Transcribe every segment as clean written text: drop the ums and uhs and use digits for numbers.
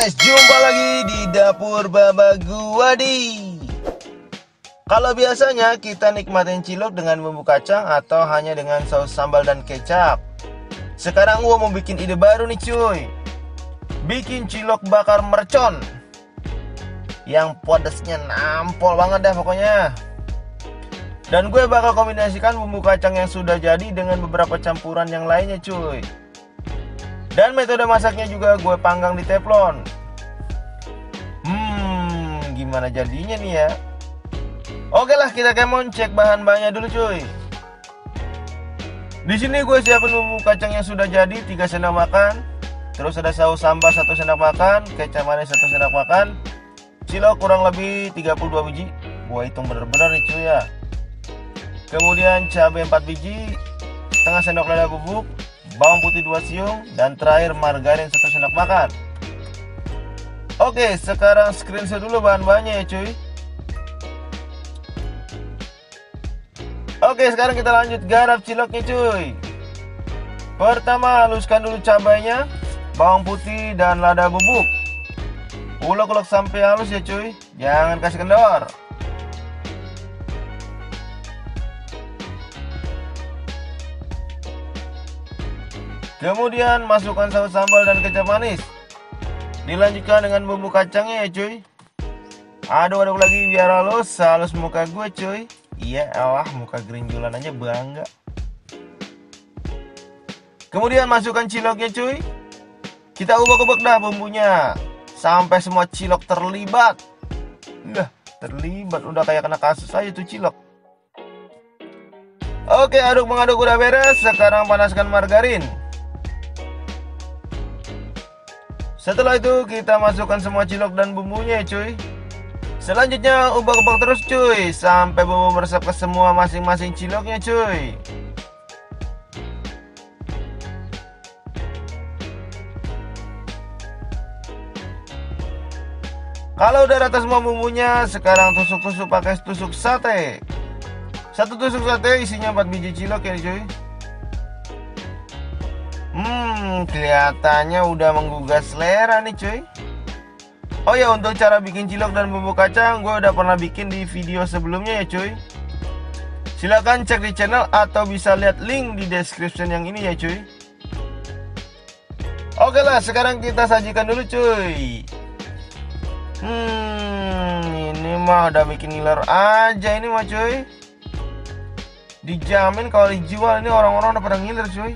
guys, jumpa lagi di dapur Baba Guwadi. Kalau biasanya kita nikmatin cilok dengan bumbu kacang atau hanya dengan saus sambal dan kecap. Sekarang gua mau bikin ide baru nih cuy. Bikin cilok bakar mercon yang pedasnya nampol banget dah pokoknya. Dan gue bakal kombinasikan bumbu kacang yang sudah jadi dengan beberapa campuran yang lainnya cuy. Dan metode masaknya juga gue panggang di teflon. Gimana jadinya nih ya? Oke lah, kita kemon cek bahan-bahannya dulu cuy. Di sini gue siapin bumbu kacang yang sudah jadi 3 sendok makan. Terus ada saus sambal 1 sendok makan, kecap manis 1 sendok makan, cilok kurang lebih 32 biji. Gue hitung bener-bener nih cuy ya. Kemudian cabai 4 biji, setengah sendok lada bubuk, bawang putih 2 siung, dan terakhir margarin 1 sendok makan. Oke, sekarang screenshot dulu bahan-bahannya ya cuy. Oke, sekarang kita lanjut garap ciloknya cuy. Pertama, haluskan dulu cabainya, bawang putih, dan lada bubuk. Ulek-ulek sampai halus ya cuy, jangan kasih kendor. Kemudian masukkan saus sambal dan kecap manis. Dilanjutkan dengan bumbu kacangnya ya cuy. Aduk-aduk lagi biar halus muka gue cuy. Iya Allah, muka gerinjulan aja bangga. Kemudian masukkan ciloknya cuy. Kita ubah-ubah dah bumbunya sampai semua cilok terlibat. Terlibat, udah kayak kena kasus aja tuh cilok. Oke, aduk mengaduk udah beres. Sekarang panaskan margarin. Setelah itu kita masukkan semua cilok dan bumbunya ya cuy. Selanjutnya ubah-ubah terus cuy sampai bumbu meresap ke semua masing-masing ciloknya cuy. Kalau udah rata semua bumbunya, sekarang tusuk-tusuk pakai tusuk sate. 1 tusuk sate isinya 4 biji cilok ya cuy. Kelihatannya udah menggugah selera nih cuy. Oh ya, untuk cara bikin cilok dan bumbu kacang gue udah pernah bikin di video sebelumnya ya cuy. Silahkan cek di channel atau bisa lihat link di description yang ini ya cuy. Oke lah, sekarang kita sajikan dulu cuy. Ini mah udah bikin ngiler aja ini mah cuy. Dijamin kalau dijual ini orang-orang udah pada ngiler cuy.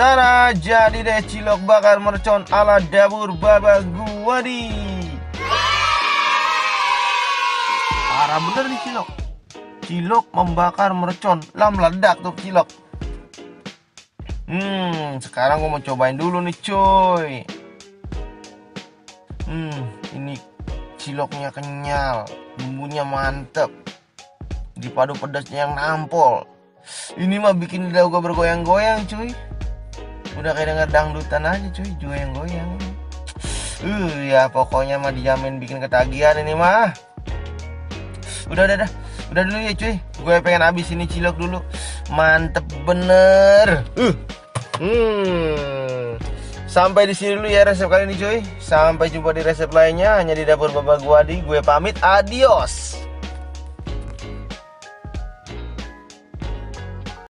Tara, jadi deh cilok bakar mercon ala dapur Baba Guwadi. Parah bener nih cilok. Cilok membakar mercon, lah meledak tuh cilok. Sekarang gue mau cobain dulu nih cuy. Ini ciloknya kenyal, bumbunya mantep, dipadu pedasnya yang nampol. Ini mah bikin lidah gue bergoyang-goyang cuy. Udah kayak denger dangdutan aja cuy, goyang-goyang. Ya pokoknya mah dijamin bikin ketagihan ini mah. Udah dulu ya cuy. Gue pengen habis ini cilok dulu. Mantep bener. Sampai di sini dulu ya resep kali ini cuy. Sampai jumpa di resep lainnya hanya di dapur Baba Guwadi. Gue pamit, adios.